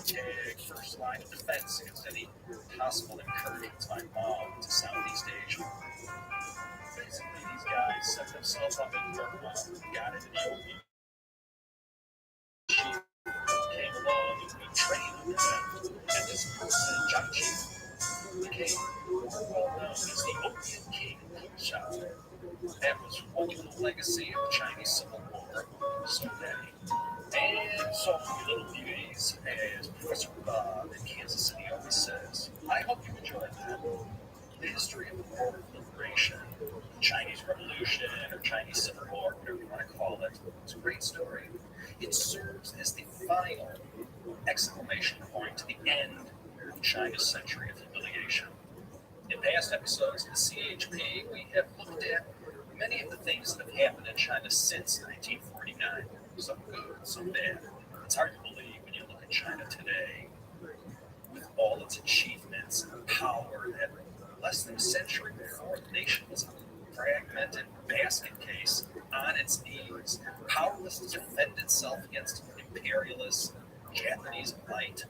take first line of defense against any possible incursions by Mao to Southeast Asia. Basically, these guys set themselves up in Burma, got it in Ethiopia, came along and we trained with them. And this person, Jiangxi, became more well known as the Opium King Shah. That was one legacy of the Chinese Civil War. So many. And so many little beauties, as Professor Bob in Kansas City always says. I hope you enjoyed that. The history of the War of Liberation, Chinese Revolution, or Chinese Civil War, whatever you want to call it, it's a great story. It serves as the final exclamation point to the end of China's century of humiliation. In past episodes of the CHP, we have looked at many of the things that have happened in China since 1949. Some good, some bad. It's hard to believe when you look at China today, with all its achievements and power, that less than a century before the nation was a fragmented basket case on its knees, powerless to defend itself against imperialist Japanese might.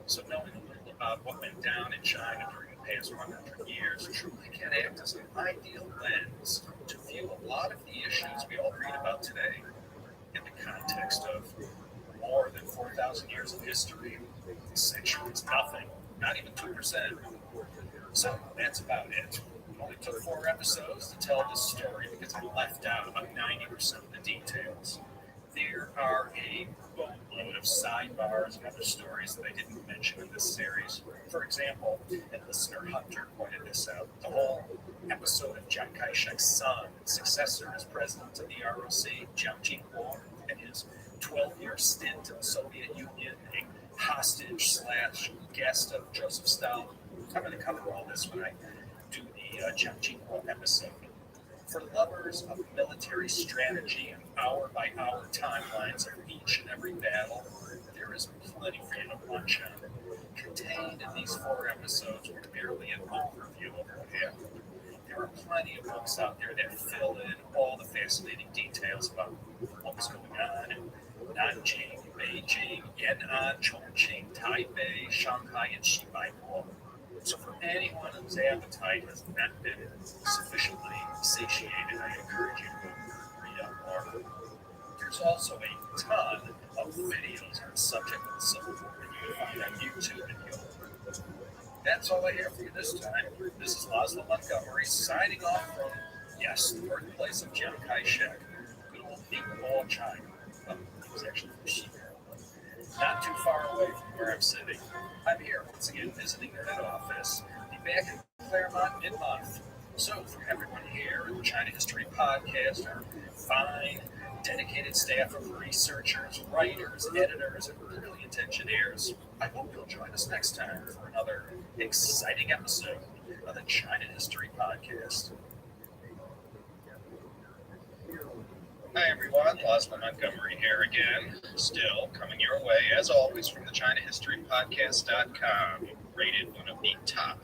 So knowing a little about what went down in China during the past 100 years truly can act as an ideal lens to view a lot of the issues we all read about today in the context of more than 4,000 years of history. A century is nothing, not even 2%. So that's about it. It only took 4 episodes to tell this story because I left out about 90% of the details. There are a boatload of sidebars and other stories that I didn't mention in this series. For example, and listener Hunter pointed this out, the whole episode of Chiang Kai-shek's son and successor as president of the ROC, Jiang Jing-kuo, and his 12-year stint in the Soviet Union, a hostage/guest of Joseph Stalin. I'm going to cover all this when I do the Jiang Jing-kuo episode. For lovers of military strategy and hour-by-hour timelines of each and every battle, there is plenty for you to lunch on. Contained in these 4 episodes were merely an overview of what happened. There are plenty of books out there that fill in all the fascinating details about what was going on in Nanjing, Beijing, Yan'an, Chongqing, Taipei, Shanghai, and Xibaipo. So for anyone whose appetite has not been sufficiently satiated, I encourage you to read up more. There's also a ton of videos on the subject of the Civil War that you can find on YouTube and YouTube. That's all I have for you this time. This is Laszlo Montgomery signing off from, yes, the birthplace of Chiang Kai-shek, good old Ningbo, China. Well, it was actually from Chicago. Not too far away from where I'm sitting. I'm here once again visiting the head office. Be back in Claremont mid-month. So for everyone here in the China History Podcast, our fine, dedicated staff of researchers, writers, editors, and brilliant engineers, I hope you'll join us next time for another exciting episode of the China History Podcast. Hi everyone, Laszlo Montgomery here again, still coming your way, as always, from the ChinaHistoryPodcast.com, rated one of the top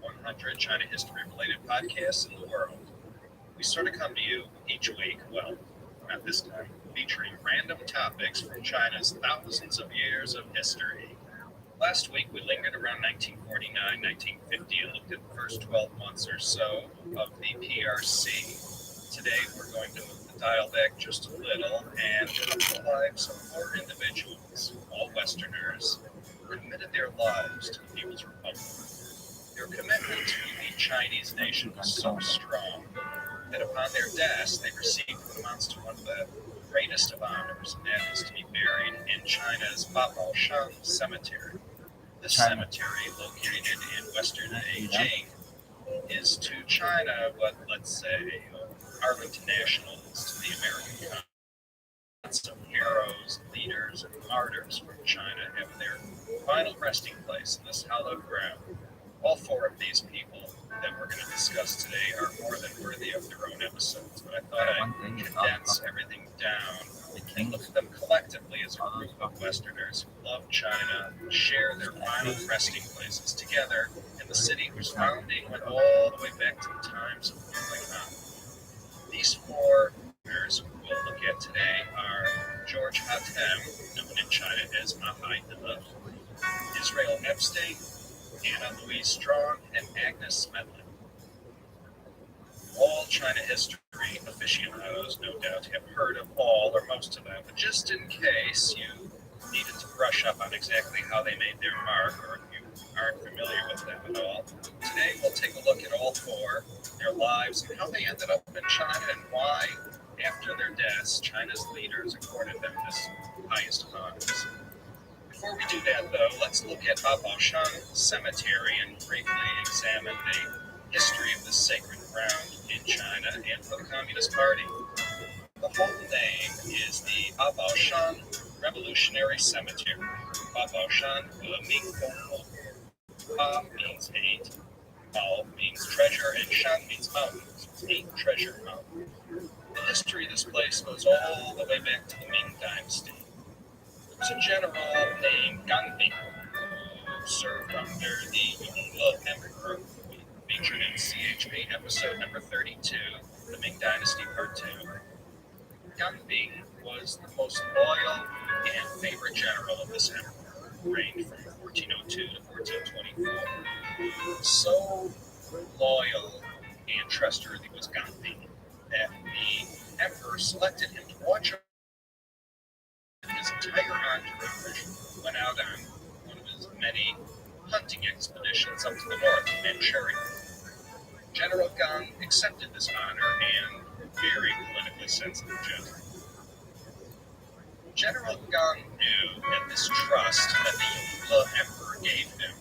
100 China history-related podcasts in the world. We sort of come to you each week, well, not this time, featuring random topics from China's thousands of years of history. Last week, we lingered around 1949, 1950, and looked at the first 12 months or so of the PRC. Today, we're going to move the dial back just a little and look at the lives of 4 individuals, all Westerners, who committed their lives to the People's Republic. Their commitment to the Chinese nation was so strong that upon their deaths, they received what amounts to one of the greatest of honors, and that is to be buried in China's Babaoshan Cemetery. This cemetery, located in western Beijing, is to China what, let's say, Arlington National is to the American continent. Some heroes, leaders, and martyrs from China have their final resting place in this hallowed ground. All 4 of these people that we're going to discuss today are more than worthy of their own episodes, but I thought I'd condense everything down and look at them collectively as a group of Westerners who love China, share their final resting places together in the city whose founding went all the way back to the times of Yuan. These 4 Westerners we'll look at today are George Hatem, known in China as Mahai Dilla, Israel Epstein, Anna Louise Strong, and Agnes Smedley. All China history aficionados no doubt have heard of all or most of them, but just in case you needed to brush up on exactly how they made their mark, or if you aren't familiar with them at all, today we'll take a look at all four, their lives, and how they ended up in China, and why, after their deaths, China's leaders accorded them this highest of honors. Before we do that, though, let's look at Babaoshan Cemetery and briefly examine the history of this sacred ground in China and for the Communist Party. The whole name is the Babaoshan Revolutionary Cemetery. Babaoshan Ming Gong. Ba means 8, Bao means treasure, and Shan means mountain. So it's 8 treasure mountain. The history of this place goes all the way back to the Ming Dynasty. There was a general named Ganbing who served under the Yongle Emperor. We featured in CHP episode number 32, the Ming Dynasty Part 2. Ganbing was the most loyal and favorite general of this emperor, who reigned from 1402 to 1424. So loyal and trustworthy was Ganbing that the emperor selected him to watch over his entire entourage, went out on one of his many hunting expeditions up to the north of Manchuria. General Gang accepted this honor and very politically sensitive general. General Gang knew that this trust that the Yongle Emperor gave him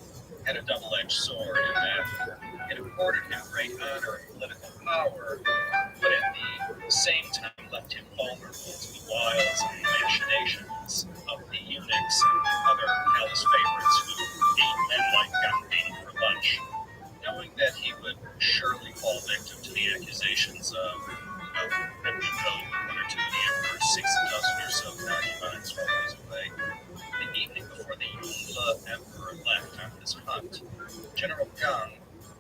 had a double-edged sword, in that it afforded him great honor and political power, but at the same time left him vulnerable to the wiles and machinations of the eunuchs and other palace favorites who ate men like Ganbing for lunch. Knowing that he would surely fall victim to the accusations of, that we killed one or two of the emperor's 6 dozen or so concubines while he was away, the evening before the Yongle Emperor left on his hunt, General Gang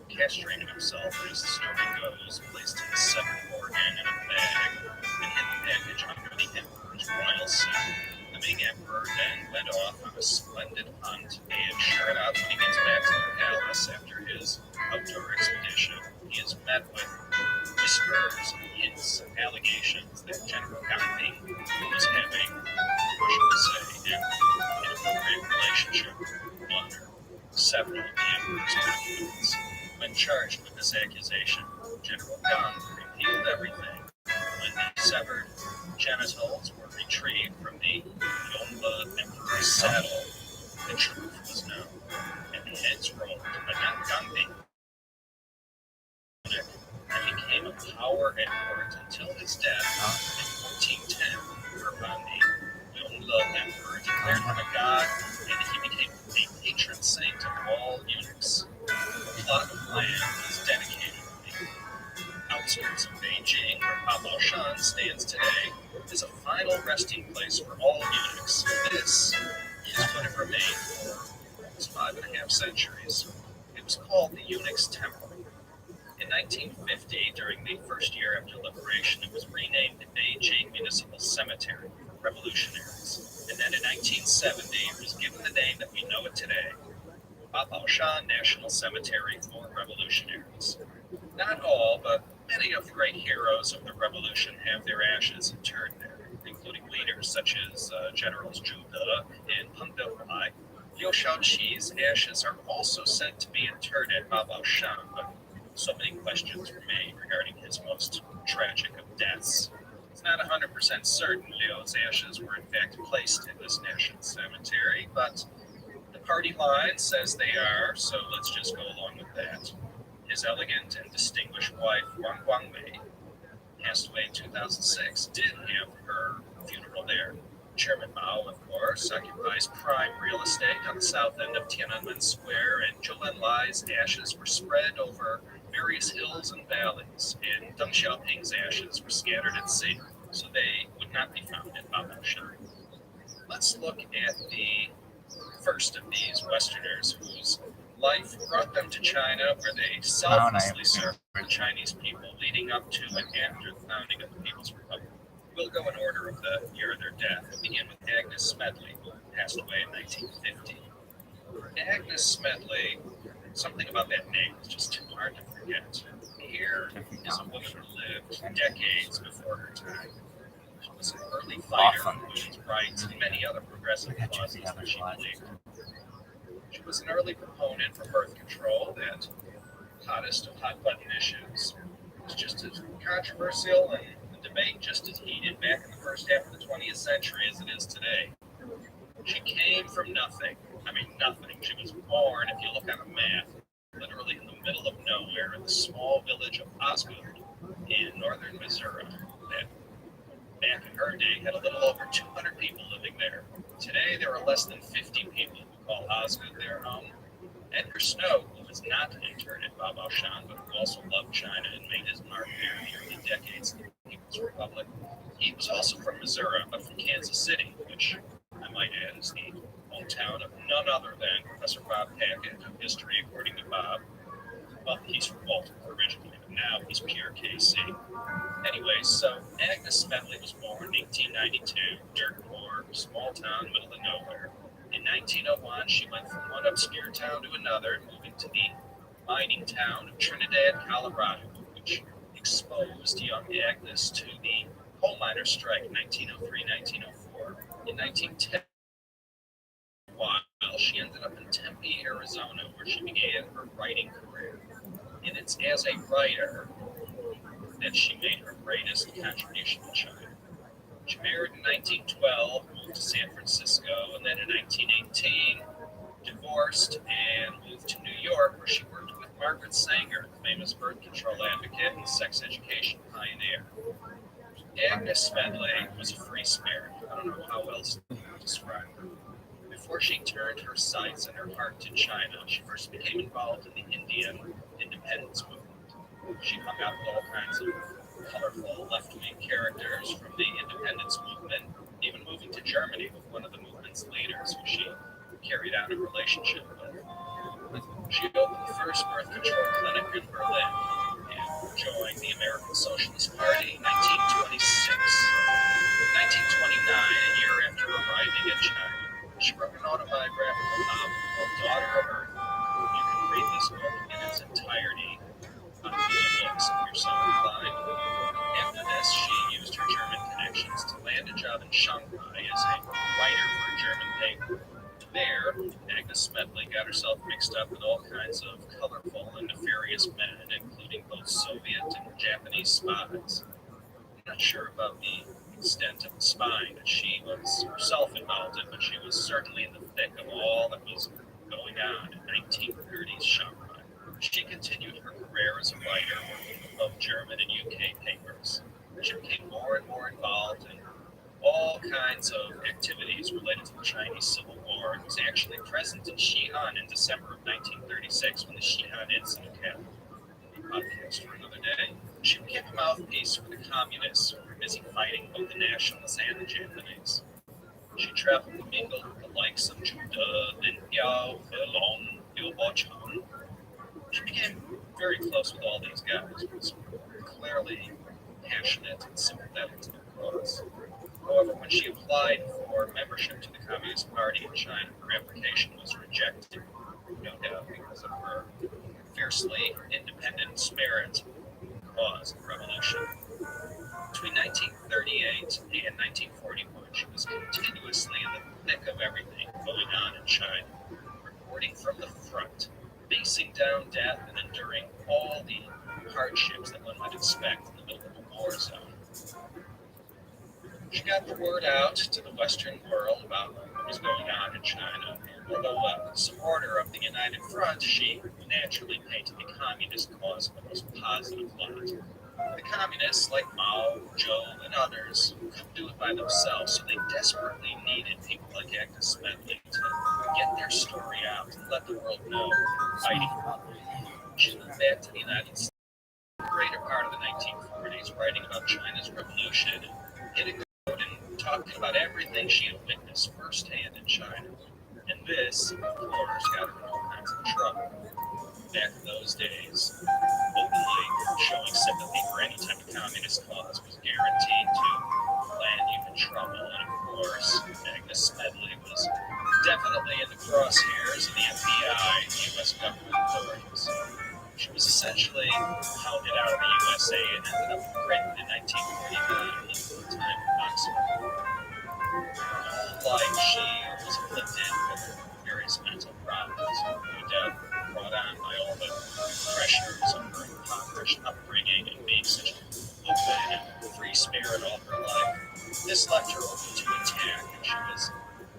castrated himself, as the story goes, placed his severed organ in a bag, and hid the package under the emperor's royal seal. The Ming Emperor then went off on a splendid hunt, and sure enough, when he gets back to the palace after his outdoor expedition, he is met with whispers, hints, and allegations that General Ganbing was having, what shall we say, an inappropriate relationship with one or several of the emperor's concubines. When charged with this accusation, General Gang revealed everything. When the severed genitals were retrieved from the Yongle Emperor's saddle, the truth was known, and the heads rolled, but not Ganbing, and became a power at court until his death in 1410, whereupon the Yongle Emperor declared him a god, and he became a patron saint of all eunuchs. A plot of land was dedicated to the outskirts of Beijing, where Babaoshan stands today, is a final resting place for all eunuchs. This is what it remained for almost 5.5 centuries. It was called the Eunuch's Temple. In 1950, during the first year after liberation, it was renamed the Beijing Municipal Cemetery for revolutionaries. And then in 1970, it was given the name that we know it today, Babaoshan National Cemetery for Revolutionaries. Not all, but many of the great heroes of the revolution have their ashes interred there, including leaders such as Generals Zhu De and Peng Dehuai. Liu Shaoqi's ashes are also said to be interred at Babaoshan, but so many questions remain regarding his most tragic of deaths. It's not 100% certain Liu's ashes were in fact placed in this national cemetery, but the party line says they are, so let's just go along with that. His elegant and distinguished wife, Wang Guangmei, passed away in 2006, did have her funeral there. Chairman Mao, of course, occupies prime real estate on the south end of Tiananmen Square, and Zhou Enlai's ashes were spread over various hills and valleys, and Deng Xiaoping's ashes were scattered at sea, so they would not be found at Babaoshan. Let's look at the first of these Westerners whose life brought them to China, where they selflessly served the Chinese people leading up to and after the founding of the People's Republic. We'll go in order of the year of their death. We'll begin with Agnes Smedley, who passed away in 1950. Agnes Smedley, something about that name is just too hard to forget. Here is a woman who lived decades before her time. She was an early fighter for women's rights and many other progressive causes that she believed. She was an early proponent for birth control, that hottest of hot button issues. It was just as controversial and the debate just as heated back in the first half of the 20th century as it is today. She came from nothing. I mean, nothing. She was born, if you look on a map, literally in the middle of nowhere in the small village of Osgood in northern Missouri. That back in her day had a little over 200 people living there. Today, there are less than 50 people who call Osgood their home. Edgar Snow, who was not interned at Baba Shan, but who also loved China and made his mark there in the early decades of the People's Republic, he was also from Missouri, but from Kansas City, which I might add is the hometown of none other than Professor Bob Hackett of history, according to Bob. Well, he's from Baltimore originally, but now he's pure KC. Anyway, so Agnes Smedley was born in 1892, dirt poor, small town, middle of nowhere. In 1901, she went from one obscure town to another, moving to the mining town of Trinidad, Colorado, which exposed young Agnes to the coal miners' strike in 1903-1904. In 1910, while she ended up in Tempe, Arizona, where she began her writing career. And it's as a writer that she made her greatest contribution to China. She married in 1912, moved to San Francisco, and then in 1918, divorced and moved to New York, where she worked with Margaret Sanger, the famous birth control advocate and sex education pioneer. Agnes Smedley was a free spirit. I don't know how else to describe her. Before she turned her sights and her heart to China, she first became involved in the Indian independence movement. She hung out with all kinds of colorful left-wing characters from the independence movement, even moving to Germany with one of the movement's leaders, who she carried out a relationship with. She opened the first birth control clinic in Berlin and joined the American Socialist Party in 1926. In 1929, a year after arriving in China, she wrote an autobiographical novel called Daughter of Earth. You can read this book in its entirety on Google Books if you're so inclined. After this, she used her German connections to land a job in Shanghai as a writer for a German paper. There, Agnes Smedley got herself mixed up with all kinds of colorful and nefarious men, including both Soviet and Japanese spies. I'm not sure about the extent of the spying that she was herself involved in, but she was certainly in the thick of all that was going on in 1930s Shanghai. She continued her career as a writer, working with both German and UK papers. She became more and more involved in all kinds of activities related to the Chinese Civil War and was actually present in Xi'an in December of 1936 when the Xi'an incident happened. Podcast for another day. She became a mouthpiece for the communists who were busy fighting both the nationalists and the Japanese. She traveled and mingled with the likes of Judah, Lin Biao, Long, Liu Bochun. She became very close with all these guys, was clearly passionate and sympathetic to the cause. However, when she applied for membership to the Communist Party in China, her application was rejected, no doubt because of her fiercely independent spirit cause of revolution. Between 1938 and 1941, she was continuously in the thick of everything going on in China, reporting from the front, facing down death and enduring all the hardships that one might expect in the middle of a war zone. She got the word out to the Western world about what was going on in China, and although a supporter of the United Front, she naturally painted the communist cause in the most positive light. The communists, like Mao, Zhou, and others, couldn't do it by themselves, so they desperately needed people like Agnes Smedley to get their story out and let the world know they were fighting. She moved back to the United States the greater part of the 1940s, writing about China's revolution and hitting the road and talking about everything she had witnessed firsthand in China. And this, of course, got her in all kinds of trouble. Back in those days, openly showing sympathy for any type of communist cause was guaranteed to land you in trouble. And of course, Agnes Smedley was definitely in the crosshairs of the FBI and U.S. government authorities. She was essentially hounded out of the USA and ended up in Britain in 1949 for a time in Oxford. Like she was afflicted with various mental problems, no doubt brought on by all the pressures of her impoverished upbringing and being such an open and free spirit all her life. This left her open to attack, and she was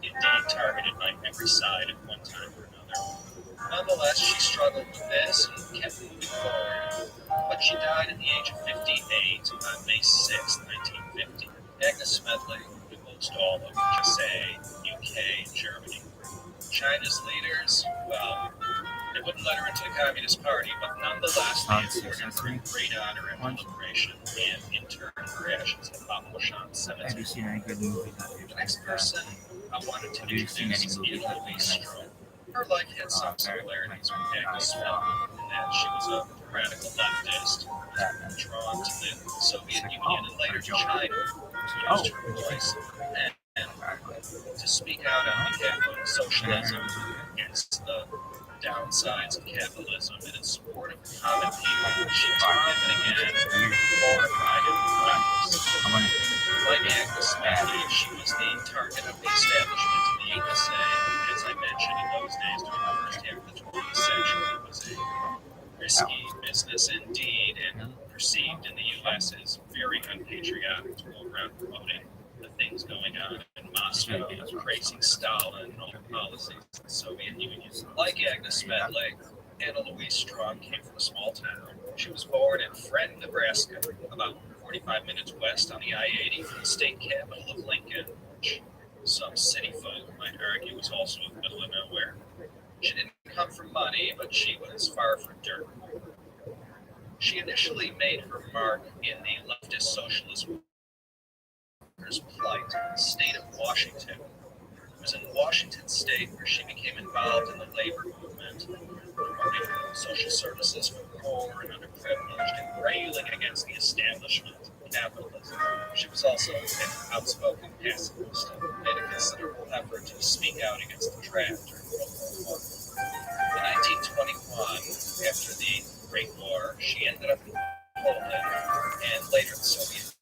indeed targeted by every side at one time or another. Nonetheless, she struggled with this and kept moving forward. But she died at the age of 58 on May 6, 1950. Agnes Smedley deposed all of USA, UK, and Germany. China's leaders, well, they wouldn't let her into the Communist Party, but nonetheless, they afforded her great honor and celebration, and in turn, her ashes at Babylon Cemetery. Have you seen any good movies? The next person I wanted to introduce is Louise Strong. Her life had some similarities with Agnes Smedley in that she was a radical leftist, drawn to the Soviet Union and later to China, used her voice and to speak out on behalf of socialism against the downsides of capitalism and in support of common people. She time and again glorified in practice. Like Agnes Smedley, she was the target of the establishment of the USA. As I mentioned, in those days, during the first half of the 20th century, it was a risky business indeed, and perceived in the U.S. as very unpatriotic to go around promoting the things going on in Moscow, praising Stalin and all the policies of the Soviet Union. Like Agnes Smedley, Anna Louise Strong came from a small town. She was born in Friend, Nebraska, about 45 minutes west on the I-80 from the state capital of Lincoln, which some city folk might argue was also in the middle of nowhere. She didn't come from money, but she was far from dirt. She initially made her mark in the leftist socialist workers' plight in the state of Washington. It was in Washington state where she became involved in the labor movement, promoting social services for the poor and underprivileged and railing against the establishment of capitalism. She was also an outspoken pacifist and made a considerable effort to speak out against the draft during World War I. In 1921, after the Great War, she ended up in Poland and later the Soviet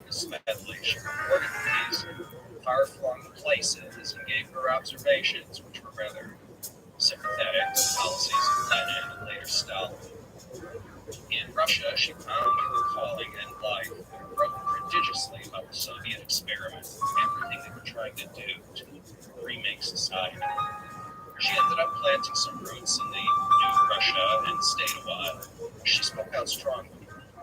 Smedley. She reported these far-flung places and gave her observations, which were rather sympathetic to the policies of Lenin and later Stalin. In Russia, she found her calling and life and wrote prodigiously about the Soviet experiment, everything they were trying to do to remake society. She ended up planting some roots in the new Russia and stayed a while. She spoke out strongly,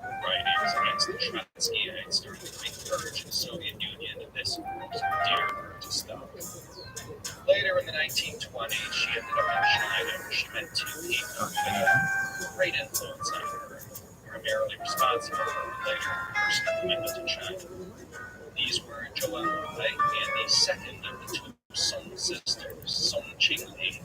writings against the Trotskyites during the Great Purge in the Soviet Union, and this was dear to stop. Later in the 1920s, she ended up in China, where she met two people who had a great influence on her, primarily responsible for her later personal commitment to China. These were Joanne Wei and the second of the two Sun sisters, Sun Qingling.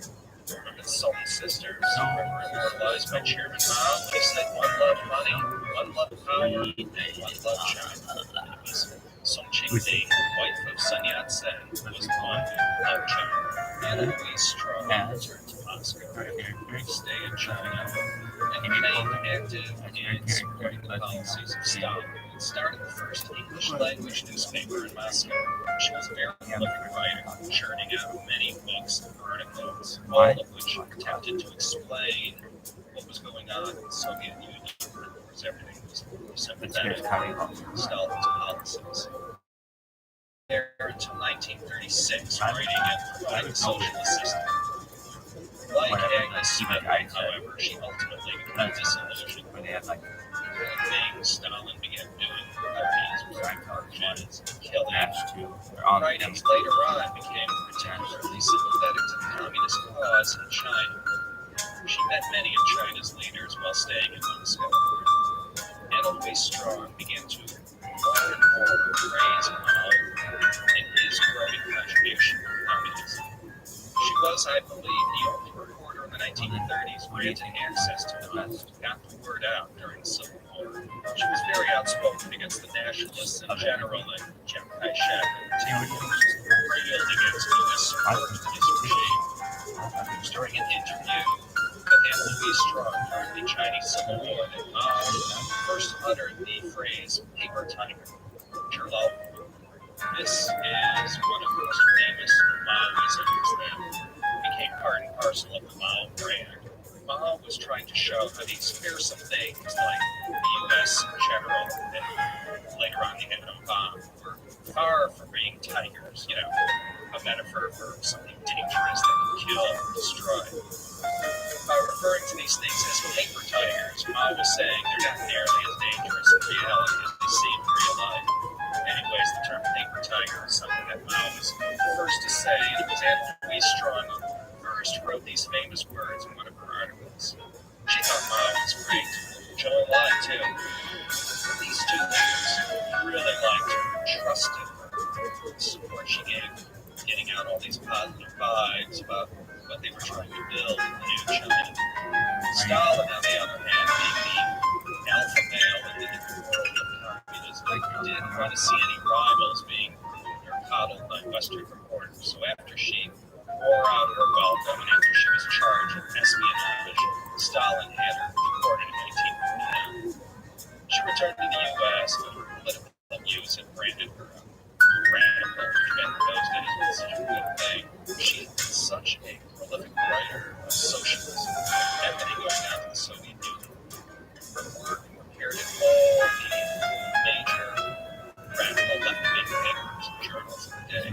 Remember the Sun sisters? Remember immortalized by Chairman Mao when he said, "One love money, one love power, and one love China." It was Sun Qingling, wife of Sun Yat-sen, who was the one who loved China. Anna Louise Strong returned to Moscow to stay in China and remained active in supporting the policies of Stalin. Started the first English-language newspaper in Moscow. She was a very prolific writer, churning out many books and articles, all of which attempted to explain what was going on in the Soviet Union. Of course, everything was sympathetic to Stalin's policies. There until 1936, writing and providing the socialist system. Like Agnes Smedley, however, she ultimately became disillusioned with things Stalin began doing and killing. Writings later on became particularly sympathetic to the communist cause in China. She met many of China's leaders while staying in Moscow. Anna Louise Strong began to more and more praise Mao in his growing contribution to communism. She was, I believe, the only reporter in the 1930s granted access to the West, got the word out during the Civil War. She was very outspoken against the nationalists in general and Chiang Kai-shek in particular. She was a great shield against U.S. support for his regime. It was during an interview that Louis Strong during the Chinese Civil War that Mao first uttered the phrase paper tiger. This is one of the most famous Maoisms that became part and parcel of the Mao brand. Mao was trying to show how these fearsome things like the U.S. general and later on the atom bomb were far from being tigers, a metaphor for something dangerous that can kill or destroy. By referring to these things as paper tigers, Mao was saying they're not nearly as dangerous in reality as they seem in real life. Anyways, the term paper tiger is something that Mao was the first to say, and it was Louis Strong who first wrote these famous words in one of her articles. She thought Mao was great. Joel lied too. These two leaders really liked her, trusted her, the support she gave, getting out all these positive vibes about what they were trying to build in the new China. Stalin, on the other hand, being the alpha male in the world of communism, didn't want to see any rivals being coddled by Western reporters. So after she wore out her welcome and after she was charged with espionage, Stalin had her deported in 1959. She returned to the U.S., but her political views had branded her radical, which back in those days was such a good thing. She was such a prolific writer of socialism, everything going on in the Soviet Union. Her work appeared in all the major radical left-wing papers and journals of the day.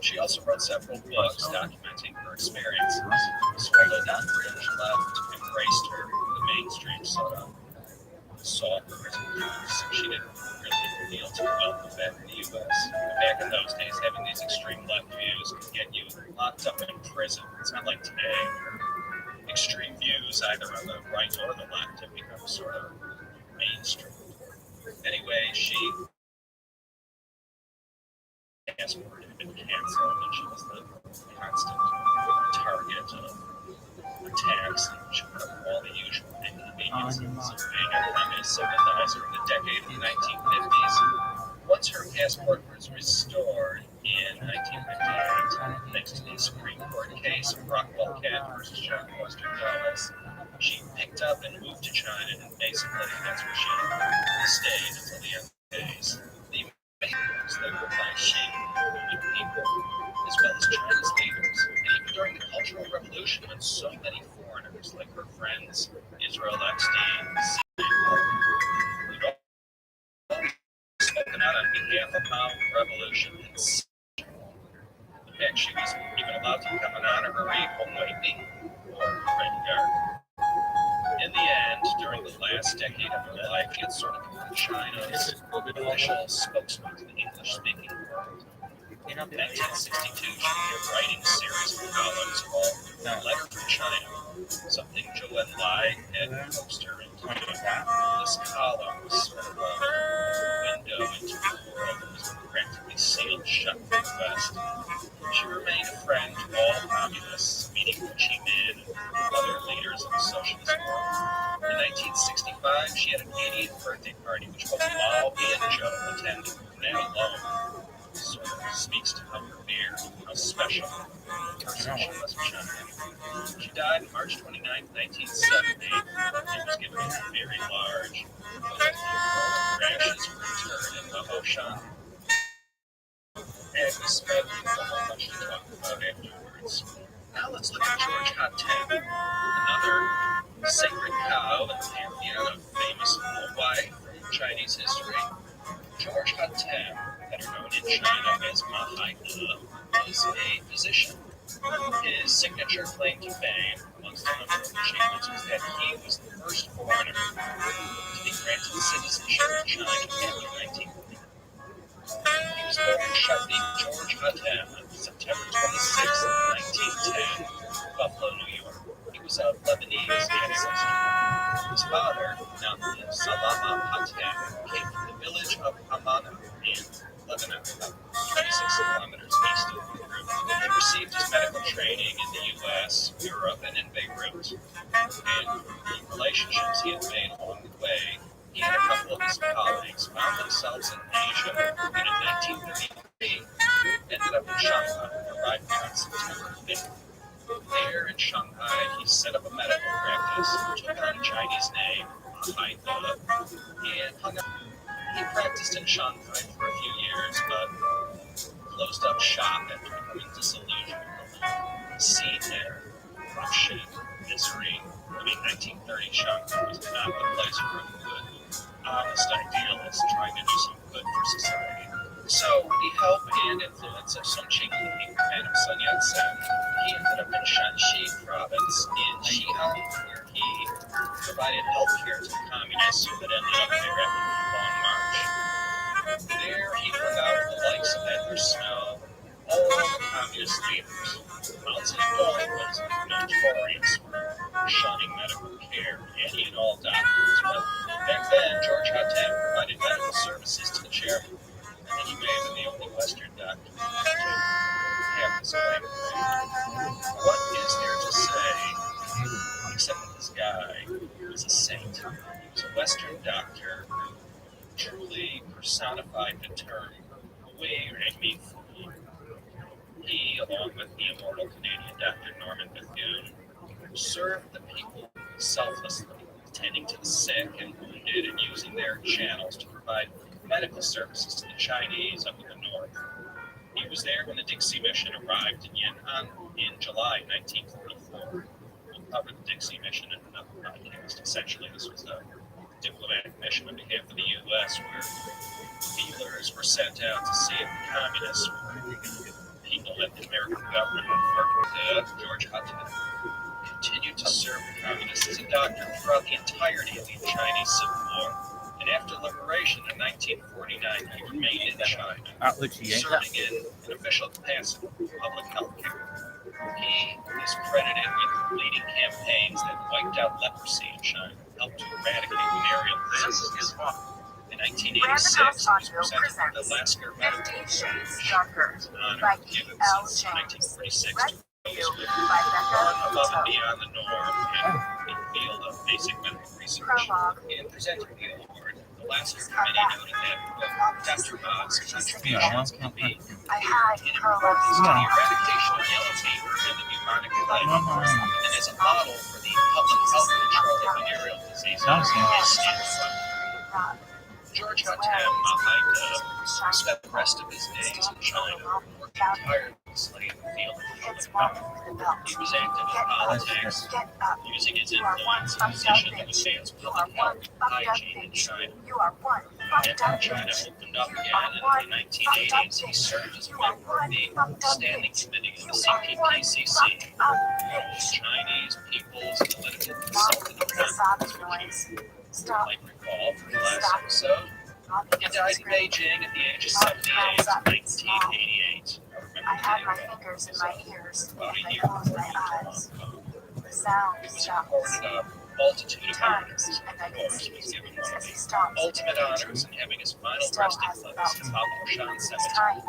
She also wrote several books documenting her experiences. Swallowed the British left embraced her, the mainstream sort of saw her as a goose. She didn't really feel too welcome back in the U.S. Back in those days, having these extreme left views could get you locked up in prison. It's not like today where extreme views, either on the right or the left, have become sort of mainstream. Anyway, she passport had been canceled, and she was the constant target of attacks and all the usual inconveniences of being a communist sympathizer in the decade of the 1950s. Once her passport was restored in 1958, thanks to the Supreme Court case of Rockwell Cat versus John Foster Dulles, she picked up and moved to China, and basically that's where she stayed until the end of the days. The was that were by she, people, as well as China's leaders, and even during the Cultural Revolution when so many foreigners, like her friends Israel Epstein, who'd all spoken out on behalf of the revolution, and the fact she was even allowed to become an honorary appointee or Red Guard. In the end, during the last decade of her life, she had sort of become China's official spokesman to the English-speaking world. In 1962, she began writing a series of columns called A Letter from China, something Joel Lai had coaxed her into doing. This column was sort of a window into the world that was practically sealed shut from the West. She remained a friend to all communists, meeting Ho Chi Minh and other leaders of the socialist world. In 1965, she had an 80th birthday party, which both Mao and Zhou attended. That alone sort of speaks to how revered, how special a person she was in China. She died on March 29, 1970, and was given a very large her ashes were interred in the Hoshan. Agnes Smith with a whole bunch to talk about afterwards. Now let's look at George Hatem, another sacred cow in the pantheon of famous Hawaii from Chinese history. George Hatem, better known in China as Mahai, was a physician. His signature claim to fame, amongst a number of achievements, was that he was the first foreigner to be granted citizenship of China after 1940. He was born in Sharpie, George Hatem, on September 26, 1910, Buffalo, New York. He was of Lebanese ancestry. His father, Naam Salama Hatem, came from the village of Amana in Lebanon, about 26 kilometers east of Beirut. He received his medical training in the U.S., Europe, and in Beirut. And the relationships he had made along the way, he and a couple of his colleagues found themselves in Asia, and in 1933, ended up in Shanghai, arrived there on September 5th. There in Shanghai, he set up a medical practice, took on a Chinese name, and hung out. He practiced in Shanghai for a few years, but closed up shop after becoming disillusioned with the whole scene there. Rough shit, misery. 1930 Shanghai was not the place for a good, honest idealist trying to do some good for society. So, with the help and influence of Sun Qing and of Sun Yat-sen, he ended up in Shanxi province in Xi'an, where he provided health care to the communists who had ended up there after the Long March. There he hung out with the likes of Edward Snow, all the communist leaders. Mao Zedong was notorious for shunning medical care, and he had all doctors. But back then, George Hatem provided medical services to the chairman, and then he may have been the only Western doctor to have this claim to fame. What is there to say, except that this guy was a saint? He was a Western doctor who truly personified the term "way me fool." He, along with the immortal Canadian Dr. Norman Bethune, served the people selflessly, tending to the sick and wounded and using their channels to provide medical services to the Chinese up in the north. He was there when the Dixie Mission arrived in Yan'an in July 1944. We'll cover the Dixie Mission in another podcast. Essentially, this was a diplomatic mission on behalf of the U.S. where feelers were sent out to see if the communists were people that the American government worked with George Hatem. Continued to serve the communists as a doctor throughout the entirety of the Chinese Civil War. And after liberation in 1949, he remained in China, serving in an official capacity for public health care. He is credited with leading campaigns that wiped out leprosy in China, helped to eradicate venereal diseases. In 1986, he was presented with the Lasker Medical Award, an honor given since 1946 to those who have gone above and beyond the norm in the field of basic medical research. In presenting the award, the Lasker Committee noted that, quote, Dr. Ma's contributions can be in importance to the eradication of yellow fever and the bubonic plague, and as a model for the public health control of venereal diseases, is standard. George Hatem spent the rest of his days in China, working tirelessly in the field of public health. He was active in politics, using his influence and position to advance public health and hygiene in China. After China opened up again in the 1980s, he served as a member of the Standing Committee of the CPPCC, the Chinese People's Political Consultative Conference. You might recall from the last episode, he died in Beijing at the age of 78 in 1988. I had my fingers in my ears about a year before he was awarded a multitude of honors. Of course, he was given one of the ultimate honors in having his final resting place at Followforfollow Cemetery.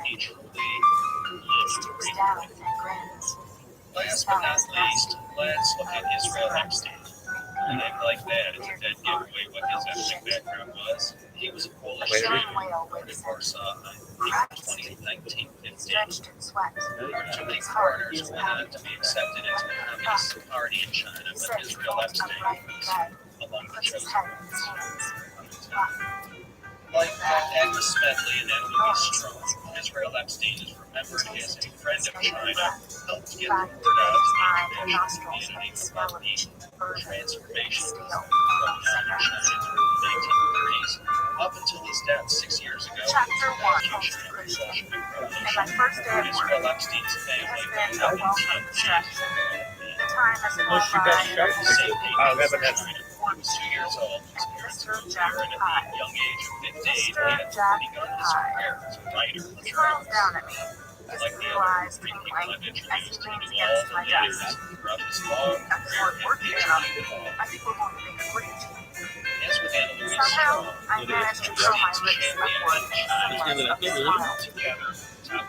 He truly lived a great life. Last but not least, let's look at Israel Epstein. A name like that is a dead giveaway what his ethnic background was. He was a Polish Jew born in Warsaw on April 20, 1915. There were too many foreigners who went on to be accepted into the Communist Party in China, but Israel Epstein was among the chosen ones. Like Agnes Smedley and Emily Strong, Israel Epstein is remembered as a friend of China, helped get the word out to the international community about the transformation going on in China through the 1930s, up until his death 6 years ago. Chapter 1. Israel Epstein's family moved up in Tianjin. Well, she got shot. He was 2 years old. His parents were there, and at the young age of 15, he had begun his career as a writer and journalist. Like the other three people I've introduced, he knew all the leaders throughout his long career at As with Anna Louise Strong, Epstein's champion and China together, top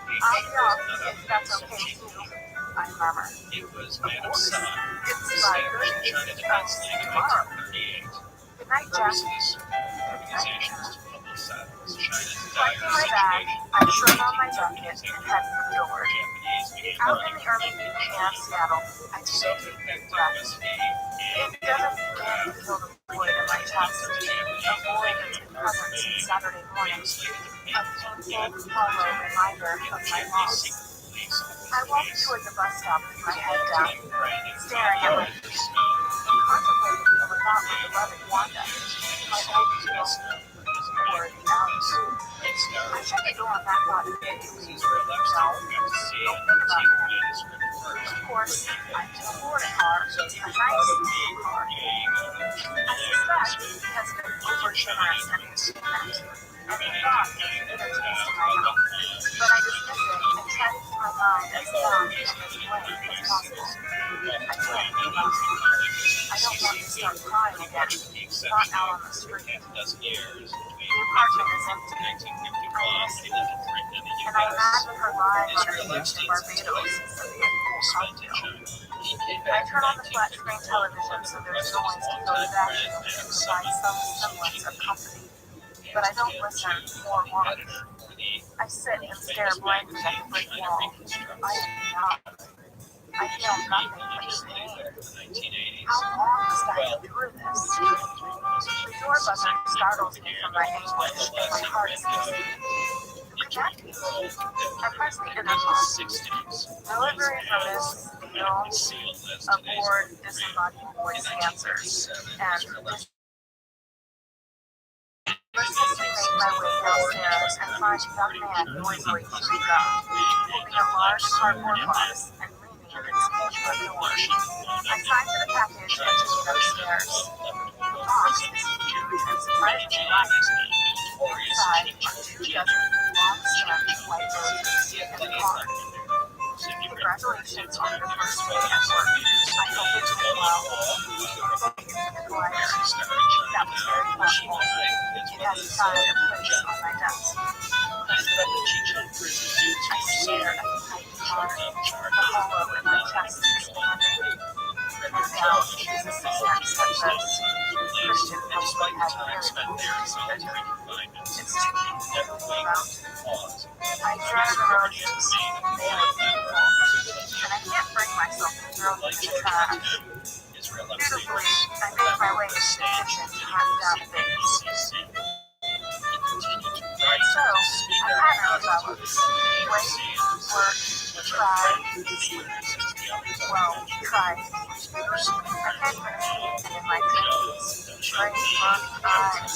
it was Madame Sun, established China Defense League in 1938. The purpose of this organization was to Collecting my bag, I slid on my jacket and head for the door. Out in the urban area of Seattle, I take a deep breath. It doesn't begin to feel the void in my chest, a void that's been present since Saturday morning, a painful, hollow reminder of my loss. I walk toward the bus stop with my head down, staring at my feet, and contemplating the without my beloved Wanda, my old teal, bored out. I shut the door on that thought immediately. No, don't think about him. Of course, I'm to a boarding car, a nice new car. I suspect he has been over generous in his payment, and the thought is a bitter taste in my mouth. But I dismiss it and try to keep my mind as calm and as blank as possible. I can't think about him. I don't want to start crying again, not out on the street. The apartment is empty. I miss Eve, and I imagine her lying on her beach in Barbados sipping a cool cocktail. I turn on the flat screen television so there's noise to fill the vacuum and provide some semblance of company. But I don't listen or watch. I sit and stare blankly at the brick wall. I am numb. I feel nothing but pain. How long must I go through this? The door buzzer startles me from my anguish, and my heart is skipping. Who could that be? I press the intercom. Delivery for Miss Beal, a bored, disembodied voice answers, and persistently make my way downstairs and find a young man noisily chewing gum, holding a large cardboard box and leaning against the edge of the door. I sign for the package and take it upstairs. The box is huge and surprisingly light. Inside are 2 dozen long-stemmed white roses and a card. Congratulations on your first day at work. I hope it's going well. Thank you for the flyer. That was very thoughtful. It has time and place on my desk. I stare at the tiny card. The hollow in my chest expanding. And now his assistant said this. Christian probably had very cool music. It's too painful to think about. I examine the roses. They are beautiful. And I can't bring myself to throw them in the trash. Dutifully, I make my way into the kitchen to hunt down things. And so, I pattern develops. Wait, work, try, sleep. Well, try. I can't even see anything in my dreams. Strange dark eyes.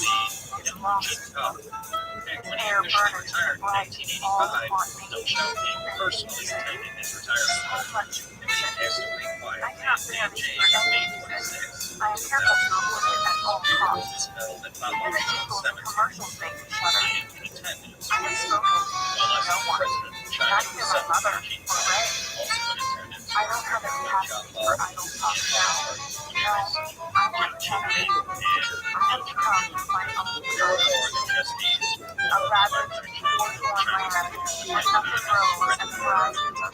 It's lost look. The air burning to the bright, all haunt me. So much music. I cannot bear to hear any music. I am careful to avoid it at all costs. Even the jingles and commercials make me shudder. I have spoken to no one, not even my mother or Ray. I don't have the capacity for idle talk now. No, I want change. I have become my own ghost. A ravaged, war-torn land where nothing grows and horizons are.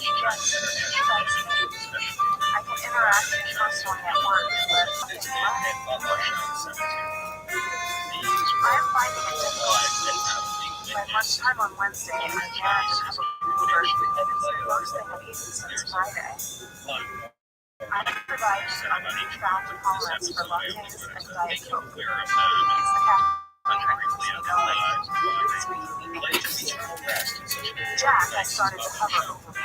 Yes, that's me. I can interact personally at work, but I am finding it difficult to eat. By lunchtime on Wednesday, I managed a cup of Uber, and it's the most thing I've eaten since Friday. I'm providing a newfound tolerance for lattes and Diet Coke. It's the caffeine that keeps me going. It's making me anxious. Jack has started to hover over me,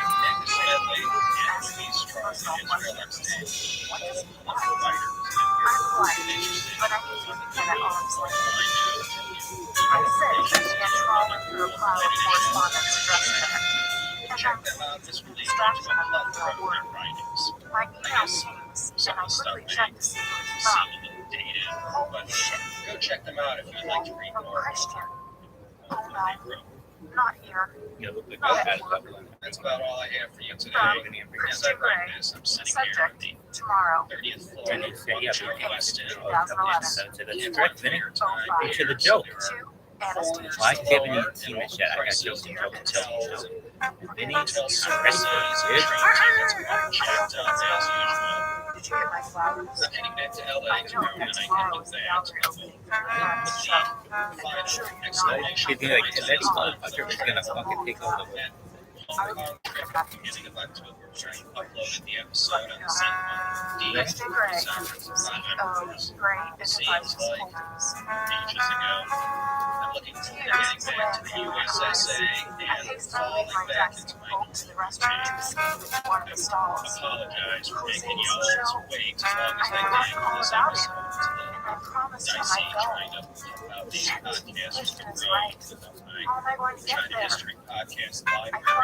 asking me personal questions. What does he want? I'm polite, but I need to begin at arm's length. I sit and begin trawling through a pile of correspondence addressed to him. And I'm confused with the distraction of looking at work. My email pings, and I quickly check to see who it's from. Holy shit. Go check them out if you'd like to read From more. Christian. Oh no. Not here. Not at work. That's about all I have for you today. As I write this, I'm sitting here on the Subject, tomorrow. 30th floor of Joe West End. 2011. To the script, then to the joke. 2, anesthesia. Well, I haven't even seen this yet. I got jokes and jokes and jokes. Vinny, I'm ready for it, dude. Did you get my flowers? get to LA tomorrow and I can look that up with the exclamation She'd be like, this motherfucker is gonna fucking take over the world. beginning of October, where I uploaded the episode on the same one. It seems like ages ago. I'm looking forward to getting back to the USSA and falling back into my chains. Apologize for making y'all wait as long as I did for this episode. Dicey trying to pump out these podcasts from China History Podcast Library.